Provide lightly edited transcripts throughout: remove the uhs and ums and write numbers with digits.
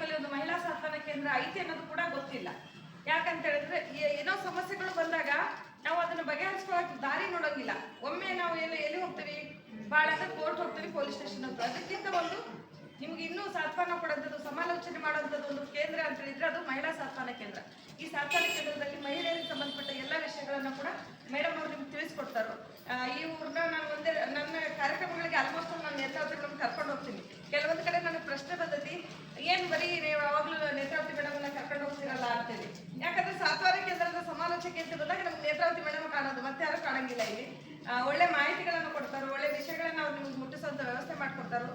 ತಾಲೂಕಲ್ಲಿ ಒಂದು ಮಹಿಳಾ ಸಾಂತ್ವನ ಕೇಂದ್ರ ಐತಿ ಅನ್ನೋದು ಕೂಡ ಗೊತ್ತಿಲ್ಲ. ಯಾಕಂತ ಹೇಳಿದ್ರೆ ಏನೋ ಸಮಸ್ಯೆಗಳು ಬಂದಾಗ ನಾವು ಅದನ್ನು ಬಗೆಹರಿಸ್ಕೊಳ್ಳೋಕೆ ದಾರಿ ನೋಡೋಂಗಿಲ್ಲ. ಒಮ್ಮೆ ನಾವು ಎಲ್ಲಿ ಹೋಗ್ತೀವಿ, ಭಾಳ ಅಂದ್ರೆ ಕೋರ್ಟ್ ಹೋಗ್ತೀವಿ, ಪೊಲೀಸ್ ಸ್ಟೇಷನ್ ಹೋಗ್ತೀವಿ. ಅದಕ್ಕಿಂತ ಒಂದು ನಿಮ್ಗೆ ಇನ್ನೂ ಸಾಂತ್ವನ ಕೊಡುವಂಥದ್ದು, ಸಮಾಲೋಚನೆ ಮಾಡುವಂಥದ್ದು ಒಂದು ಕೇಂದ್ರ ಅಂತ ಹೇಳಿದ್ರೆ ಅದು ಮಹಿಳಾ ಸಾಂತ್ವನ ಕೇಂದ್ರ. ಈ ಸಾಂತ್ವನ ಕೇಂದ್ರದಲ್ಲಿ ಮಹಿಳೆಯರಿಗೆ ಸಂಬಂಧಪಟ್ಟ ಎಲ್ಲ ವಿಷಯಗಳನ್ನು ಕೂಡ ಮೇಡಮ್ ಅವರು ನಿಮ್ಗೆ ತಿಳಿಸ್ಕೊಡ್ತಾರೋ. ಇವ್ರನ್ನ ನಾನು ನನ್ನ ಕಾರ್ಯಕ್ರಮಗಳಿಗೆ ಆಲ್ಮೋಸ್ಟ್ ನಾನು ನೇತ್ರಾವತಿಗಳನ್ನು ಕರ್ಕೊಂಡು ಹೋಗ್ತೀನಿ. ಕೆಲವೊಂದು ಕಡೆ ನನಗೆ ಪ್ರಶ್ನೆ ಬಂದೈತಿ, ಏನು ಬರೀ ನೀವು ಯಾವಾಗಲೂ ನೇತ್ರಾವತಿ ಮೇಡಮ್ನ ಕರ್ಕೊಂಡು ಹೋಗ್ತಿರಲ್ಲ ಅಂತೇಳಿ. ಯಾಕಂದ್ರೆ ಸಾಂತ್ವನ ಕೇಂದ್ರದ ಸಮಾಲೋಚನೆ ಅಂತ ಬಂದಾಗ ನಮ್ಗೆ ನೇತ್ರಾವತಿ ಮೇಡಮ್ ಕಾಣೋದು, ಮತ್ತೆ ಯಾರು ಕಾಣಂಗಿಲ್ಲ. ಇಲ್ಲಿ ಒಳ್ಳೆ ಮಾಹಿತಿಗಳನ್ನು ಕೊಡ್ತಾರೋ, ಒಳ್ಳೆ ವಿಷಯಗಳನ್ನ ಅವ್ರು ನಿಮ್ಗೆ ಮುಟ್ಟಿಸುವಂಥ ವ್ಯವಸ್ಥೆ ಮಾಡ್ಕೊಡ್ತಾರೋ.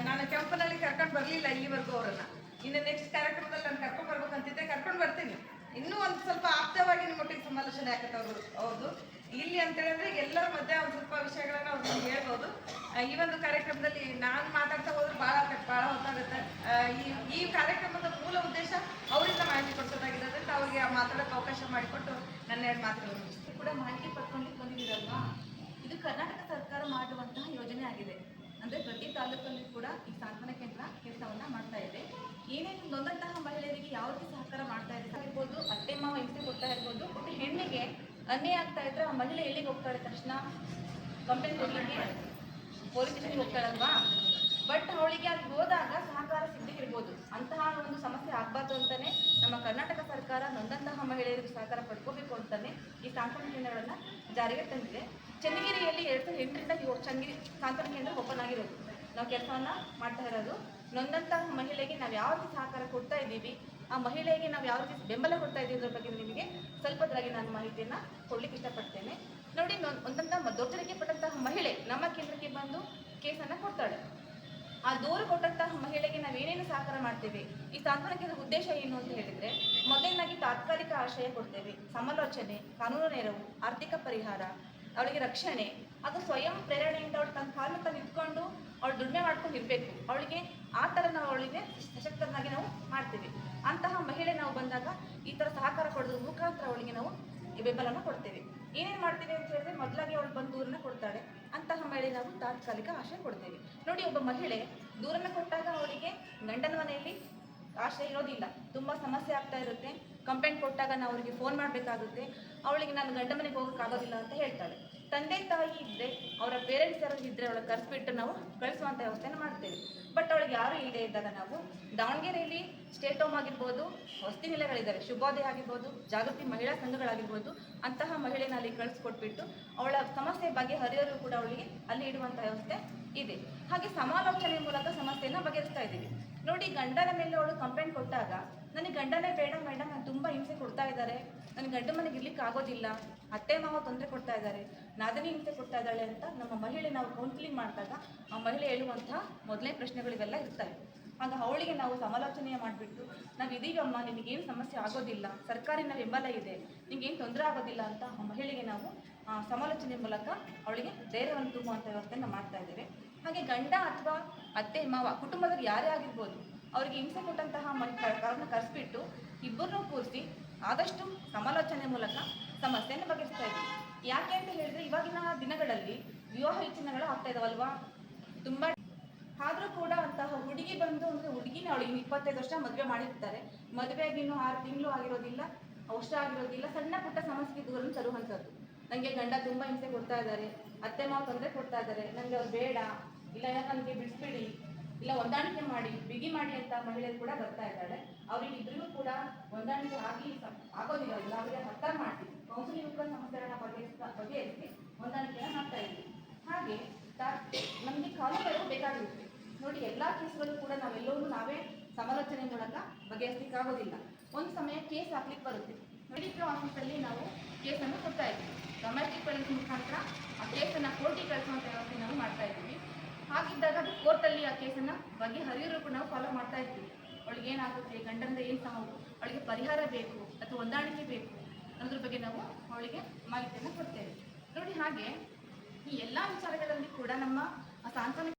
ನಾನು ಕೆಂಪನಲ್ಲಿ ಕರ್ಕೊಂಡು ಬರಲಿಲ್ಲ ಇಲ್ಲಿವರೆಗೂ ಅವರನ್ನ. ಇನ್ನು ನೆಕ್ಸ್ಟ್ ಕಾರ್ಯಕ್ರಮದಲ್ಲಿ ನಾನು ಕರ್ಕೊಂಡು ಬರ್ಬೇಕಂತಿದ್ದೆ, ಕರ್ಕೊಂಡು ಬರ್ತೀನಿ. ಇನ್ನೂ ಒಂದು ಸ್ವಲ್ಪ ಆಪ್ತವಾಗಿ ನಿಮ್ಮೊಟ್ಟಿಗೆ ಸಮಾಲೋಚನೆ ಆಗತ್ತವ್ರು ಅವ್ರದ್ದು ಇಲ್ಲಿ ಅಂತ ಹೇಳಿದ್ರೆ ಎಲ್ಲರ ಮಧ್ಯೆ ಒಂದು ಸ್ವಲ್ಪ ವಿಷಯಗಳನ್ನ ಅವ್ರು ಹೇಳ್ಬೋದು. ಈ ಒಂದು ಕಾರ್ಯಕ್ರಮದಲ್ಲಿ ನಾನು ಮಾತಾಡ್ತಾ ಹೋದ್ರೆ ಭಾಳ ಹೊತ್ತಾಗುತ್ತೆ. ಈ ಕಾರ್ಯಕ್ರಮದ ಮೂಲ ಉದ್ದೇಶ ಅವರಿಂದ ಮಾಹಿತಿ ಕೊಡ್ಸೋದಾಗಿರೋದ್ರಿಂದ ಅವ್ರಿಗೆ ಮಾತಾಡೋಕ್ಕೆ ಅವಕಾಶ ಮಾಡಿಕೊಟ್ಟು ನನ್ನ 2 ಮಾತುಗಳನ್ನು ಕೂಡ ಮಾಹಿತಿ ಪಡ್ಕೊಳ್ಳಿಕ್ಕೆ ಬಂದಿದ್ದೀರಲ್ವಾ. ಇದು ಕರ್ನಾಟಕ ಸರ್ಕಾರ ಮಾಡುವಂತಹ ಯೋಜನೆ ಆಗಿದೆ. ಅಂದರೆ ಪ್ರತಿ ತಾಲೂಕಲ್ಲಿ ಕೂಡ ಈ ಸಾಂತ್ವನ ಕೇಂದ್ರ ಕೆಲಸವನ್ನು ಮಾಡ್ತಾ ಇದೆ. ಏನೇನು ನೊಂದಂತಹ ಮಹಿಳೆಯರಿಗೆ ಯಾವ ರೀತಿ ಸಹಕಾರ ಮಾಡ್ತಾ ಇದೆ ಆಗಿರ್ಬೋದು, ಅತ್ತೆ ಮಾವ ಹಿಂಸೆ ಕೊಡ್ತಾ ಇರ್ಬೋದು. ಒಟ್ಟು ಹೆಣ್ಣಿಗೆ ಅನ್ಯಾಯ ಆಗ್ತಾ ಇದ್ರೆ ಆ ಮಹಿಳೆ ಎಲ್ಲಿಗೆ ಹೋಗ್ತಾಳೆ ತಕ್ಷಣ ಕಂಪ್ಲೇಂಟ್ ಕೊಡಲಿಕ್ಕೆ ಪೊಲೀಸ್ ಸ್ಟೇಷನ್ಗೆ ಹೋಗ್ತಾಳಲ್ವಾ. ಬಟ್ ಅವಳಿಗೆ ಅಲ್ಲಿ ಹೋದಾಗ ಸಹಕಾರ ಸಿಗದೆ ಇರ್ಬೋದು. ಅಂತಹ ಒಂದು ಸಮಸ್ಯೆ ಆಗಬಾರ್ದು ಅಂತಲೇ ನಮ್ಮ ಕರ್ನಾಟಕ ಸರ್ಕಾರ ನೊಂದಂತಹ ಮಹಿಳೆಯರಿಗೆ ಸಹಕಾರ ಪಡ್ಕೋಬೇಕು ಅಂತಲೇ ಈ ಸಾಂತ್ವನ ಕೇಂದ್ರಗಳನ್ನು ಜಾರಿಗೆ ತಂದಿದೆ. ಚನ್ನಗಿರಿಯಲ್ಲಿ 2008ರಿಂದ ಚನ್ನಗಿರಿ ಸಾಂತ್ವನ ಕೇಂದ್ರ ಓಪನ್ ಆಗಿರೋದು. ನಾವು ಕೆಲಸವನ್ನು ಮಾಡ್ತಾ ಇರೋದು. ನೊಂದಂತಹ ಮಹಿಳೆಗೆ ನಾವು ಯಾವ ರೀತಿ ಸಹಕಾರ ಕೊಡ್ತಾ ಇದ್ದೀವಿ, ಆ ಮಹಿಳೆಗೆ ನಾವು ಯಾವ ರೀತಿ ಬೆಂಬಲ ಕೊಡ್ತಾ ಇದ್ದೀವಿ ಅದ್ರ ಬಗ್ಗೆ ನಿಮಗೆ ಸ್ವಲ್ಪದ್ರಾಗಿ ನಾನು ಮಾಹಿತಿಯನ್ನು ಕೊಡ್ಲಿಕ್ಕೆ ಇಷ್ಟಪಡ್ತೇನೆ. ನೋಡಿ, ಒಂದಂತಹ ದೌರ್ಜನ್ಯಕ್ಕೆ ಪಟ್ಟಂತಹ ಮಹಿಳೆ ನಮ್ಮ ಕೇಂದ್ರಕ್ಕೆ ಬಂದು ಕೇಸನ್ನು ಕೊಡ್ತಾಳೆ. ಆ ದೂರು ಕೊಟ್ಟಂತಹ ಮಹಿಳೆಗೆ ನಾವೇನೇನು ಸಹಕಾರ ಮಾಡ್ತೇವೆ, ಈ ಸಾಂತ್ವನ ಕೇಂದ್ರದ ಉದ್ದೇಶ ಏನು ಅಂತ ಹೇಳಿದರೆ, ಮೊದಲನೇದಾಗಿ ತಾತ್ಕಾಲಿಕ ಆಶ್ರಯ ಕೊಡ್ತೇವೆ, ಸಮಾಲೋಚನೆ, ಕಾನೂನು ನೆರವು, ಆರ್ಥಿಕ ಪರಿಹಾರ, ಅವಳಿಗೆ ರಕ್ಷಣೆ. ಅದು ಸ್ವಯಂ ಪ್ರೇರಣೆಯಿಂದ ಅವಳು ತನ್ನ ಕಾಲನ್ನು ತಾನು ಇಟ್ಕೊಂಡು ಅವಳು ದುಡಿಮೆ ಮಾಡ್ಕೊಂಡು ಇರಬೇಕು. ಅವಳಿಗೆ ಆ ಥರ ನಾವು ಅವಳಿಗೆ ಸಶಕ್ತನಾಗಿ ನಾವು ಮಾಡ್ತೇವೆ. ಅಂತಹ ಮಹಿಳೆ ನಾವು ಬಂದಾಗ ಈ ಥರ ಸಹಕಾರ ಕೊಡೋದ್ರ ಮುಖಾಂತರ ಅವಳಿಗೆ ನಾವು ಬೆಂಬಲನ ಕೊಡ್ತೇವೆ. ಏನೇನು ಮಾಡ್ತೀವಿ ಅಂತ ಹೇಳಿದ್ರೆ, ಮೊದಲಾಗಿ ಅವಳು ಬಂದು ದೂರನ್ನ ಕೊಡ್ತಾಳೆ. ಅಂತಹ ಮಹಿಳೆ ನಾವು ತಾತ್ಕಾಲಿಕ ಆಶ್ರಯ ಕೊಡ್ತೇವೆ. ನೋಡಿ, ಒಬ್ಬ ಮಹಿಳೆ ದೂರನ್ನ ಕೊಟ್ಟಾಗ ಅವಳಿಗೆ ಗಂಡನ ಮನೆಯಲ್ಲಿ ಆಶ್ರಯ ಇರೋದಿಲ್ಲ, ತುಂಬ ಸಮಸ್ಯೆ ಆಗ್ತಾ ಇರುತ್ತೆ. ಕಂಪ್ಲೇಂಟ್ ಕೊಟ್ಟಾಗ ನಾವು ಅವರಿಗೆ ಫೋನ್ ಮಾಡಬೇಕಾಗುತ್ತೆ. ಅವಳಿಗೆ ನಾನು ಗಂಡ ಮನೆಗೆ ಹೋಗೋಕ್ಕಾಗೋದಿಲ್ಲ ಅಂತ ಹೇಳ್ತಾಳೆ. ತಂದೆ ತಾಯಿ ಇದ್ದರೆ, ಅವರ ಪೇರೆಂಟ್ಸ್ ಯಾರು ಇದ್ದರೆ ಅವಳಿಗೆ ಕರೆಸ್ಬಿಟ್ಟು ನಾವು ಕಳಿಸುವಂಥ ವ್ಯವಸ್ಥೆಯನ್ನು ಮಾಡ್ತೇವೆ. ಬಟ್ ಅವಳಿಗೆ ಯಾರೂ ಇಲ್ಲದೆ ಇದ್ದಾಗ ನಾವು ದಾವಣಗೆರೆಯಲ್ಲಿ ಸ್ಟೇಟ್ ಹೋಮ್ ಆಗಿರ್ಬೋದು, ವಸತಿ ನಿಲಯಗಳಿದ್ದಾವೆ, ಶುಭೋದಯ ಆಗಿರ್ಬೋದು, ಜಾಗೃತಿ ಮಹಿಳಾ ಸಂಘಗಳಾಗಿರ್ಬೋದು, ಅಂತಹ ಮಹಿಳೆನ ಅಲ್ಲಿ ಕಳಿಸ್ಕೊಟ್ಬಿಟ್ಟು ಅವಳ ಸಮಸ್ಯೆ ಬಗೆಹರಿಯೋರು ಕೂಡ ಅವಳಿಗೆ ಅಲ್ಲಿ ಇಡುವಂಥ ವ್ಯವಸ್ಥೆ ಇದೆ. ಹಾಗೆ ಸಮಾಲೋಚನೆ ಮೂಲಕ ಸಮಸ್ಯೆಯನ್ನು ಬಗೆಹರಿಸ್ತಾ ಇದ್ದೀವಿ. ನೋಡಿ, ಗಂಡನ ಮೇಲೆ ಅವಳು ಕಂಪ್ಲೇಂಟ್ ಕೊಟ್ಟಾಗ, ನನಗೆ ಗಂಡನೇ ಬೇಡ ಮೇಡಮ್, ನಾನು ತುಂಬ ಹಿಂಸೆ ಕೊಡ್ತಾ ಇದ್ದಾರೆ, ನನಗೆ ಗಂಡ ಮನೆಗೆ ಇರ್ಲಿಕ್ಕೆ ಆಗೋದಿಲ್ಲ, ಅತ್ತೆ ಮಾವ ತೊಂದರೆ ಕೊಡ್ತಾ ಇದ್ದಾರೆ, ನಾದನಿ ಹಿಂಸೆ ಕೊಡ್ತಾ ಇದ್ದಾಳೆ ಅಂತ ನಮ್ಮ ಮಹಿಳೆ ನಾವು ಕೌನ್ಸಿಲಿಂಗ್ ಮಾಡಿದಾಗ ಆ ಮಹಿಳೆ ಹೇಳುವಂತಹ ಮೊದಲನೇ ಪ್ರಶ್ನೆಗಳಿವೆಲ್ಲ ಇರ್ತವೆ. ಆಗ ಅವಳಿಗೆ ನಾವು ಸಮಾಲೋಚನೆ ಮಾಡಿಬಿಟ್ಟು, ನಾವು ಇದೀವಮ್ಮ, ನಿಮಗೇನು ಸಮಸ್ಯೆ ಆಗೋದಿಲ್ಲ, ಸರ್ಕಾರಿನ ಬೆಂಬಲ ಇದೆ, ನಿಮಗೇನು ತೊಂದರೆ ಆಗೋದಿಲ್ಲ ಅಂತ ಆ ಮಹಿಳೆಗೆ ನಾವು ಸಮಾಲೋಚನೆ ಮೂಲಕ ಅವಳಿಗೆ ಧೈರ್ಯವನ್ನು ತುಂಬುವಂಥ ವ್ಯವಸ್ಥೆಯನ್ನು ಮಾಡ್ತಾ ಇದ್ದೇವೆ. ಹಾಗೆ ಗಂಡ ಅಥವಾ ಅತ್ತೆ ಮಾವ ಕುಟುಂಬದಲ್ಲಿ ಯಾರೇ ಆಗಿರ್ಬೋದು, ಅವರಿಗೆ ಹಿಂಸೆ ಕೊಟ್ಟಂತಹ ಕಾರಣ ಕರೆಸ್ಬಿಟ್ಟು ಇಬ್ಬರನ್ನೂ ಕೂರಿಸಿ ಆದಷ್ಟು ಸಮಾಲೋಚನೆ ಮೂಲಕ ಸಮಸ್ಯೆಯನ್ನು ಬಗೆಹರಿಸ್ತಾ ಇದ್ದೀವಿ. ಯಾಕೆ ಅಂತ ಹೇಳಿದ್ರೆ, ಇವಾಗಿನ ದಿನಗಳಲ್ಲಿ ವಿವಾಹ ವಿಚ್ಛಿನ್ನಗಳು ಆಗ್ತಾ ಇದಾವಲ್ವಾ ತುಂಬ. ಆದರೂ ಕೂಡ ಅಂತಹ ಹುಡುಗಿ ಬಂದು ಅಂದರೆ ಹುಡುಗಿನ ಅವಳಿಗೆ 25 ವರ್ಷ ಮದುವೆ ಮಾಡಿರ್ತಾರೆ. ಮದುವೆಗಿನ್ನೂ 6 ತಿಂಗಳು ಆಗಿರೋದಿಲ್ಲ, ವರ್ಷ ಆಗಿರೋದಿಲ್ಲ. ಸಣ್ಣ ಪುಟ್ಟ ಸಮಸ್ಯೆ ದೂರನ್ನು ತರುವಂಥದ್ದು. ನನಗೆ ಗಂಡ ತುಂಬ ಹಿಂಸೆ ಕೊಡ್ತಾ ಇದ್ದಾರೆ, ಅತ್ತೆ ಮಾವ ತೊಂದರೆ ಕೊಡ್ತಾ ಇದ್ದಾರೆ, ನನಗೆ ಅವ್ರು ಬೇಡ, ಇಲ್ಲ ನನಗೆ ಬಿಡಿಸ್ಬಿಡಿ, ಇಲ್ಲ ಹೊಂದಾಣಿಕೆ ಮಾಡಿ, ಬಿಗಿ ಮಾಡಿ ಅಂತ ಮಹಿಳೆಯರು ಕೂಡ ಬರ್ತಾ ಇದ್ದಾಳೆ. ಅವರಿಗಿಬ್ಬರಿಗೂ ಕೂಡ ಹೊಂದಾಣಿಕೆ ಆಗೋದಿಲ್ಲ. ಅವರಿಗೆ ಅರ್ಥ ಮಾಡ್ತೀವಿ, ಕೌನ್ಸಿಲಿಂಗ್ ಕೂಡ ಸಮಸ್ಯೆಗಳನ್ನ ಬಗೆಹರಿಸಿ ಹೊಂದಾಣಿಕೆಯನ್ನು ಮಾಡ್ತಾ ಇದ್ದೀವಿ. ಹಾಗೆ ನಮಗೆ ಕಾನೂನುಗಳು ಬೇಕಾಗಿರುತ್ತೆ. ನೋಡಿ, ಎಲ್ಲ ಕೇಸ್ಗಳು ಕೂಡ ನಾವೇ ಸಮಾಲೋಚನೆ ಮೂಲಕ ಬಗೆಹರಿಸಲಿಕ್ಕಾಗೋದಿಲ್ಲ. ಒಂದು ಸಮಯ ಕೇಸ್ ಹಾಕ್ಲಿಕ್ಕೆ ಬರುತ್ತೆ. ಮೆಡಿಕಲ್ ಆಫೀಸಲ್ಲಿ ನಾವು ಕೇಸನ್ನು ಕೊಡ್ತಾ ಇದ್ದೀವಿ. ಡೊಮೆಸ್ಟಿಕ್ ವೈಲೆನ್ಸ್ ಮುಖಾಂತರ ಆ ಕೇಸನ್ನು ಕೋರ್ಟಿಗೆ ಕಳಿಸುವಂಥ ವ್ಯವಸ್ಥೆ ನಾವು ಮಾಡ್ತಾ ಇದ್ದೀವಿ. ಹಾಗಿದ್ದಾಗ ಅದು ಕೋರ್ಟಲ್ಲಿ ಆ ಕೇಸನ್ನು ಬಗೆಹರಿಯೋರು ನಾವು ಫಾಲೋ ಮಾಡ್ತಾ ಇರ್ತೀವಿ. ಅವಳಿಗೆ ಏನಾಗುತ್ತೆ, ಗಂಡನಿಂದ ಏನು ಸಾವು, ಅವಳಿಗೆ ಪರಿಹಾರ ಬೇಕು ಅಥವಾ ಹೊಂದಾಣಿಕೆ ಬೇಕು ಅನ್ನೋದ್ರ ಬಗ್ಗೆ ನಾವು ಅವಳಿಗೆ ಮಾಹಿತಿಯನ್ನು ಕೊಡ್ತೇವೆ. ನೋಡಿ, ಹಾಗೆ ಈ ಎಲ್ಲ ವಿಚಾರಗಳಲ್ಲಿ ಕೂಡ ನಮ್ಮ ಸಾಂತ್ವನ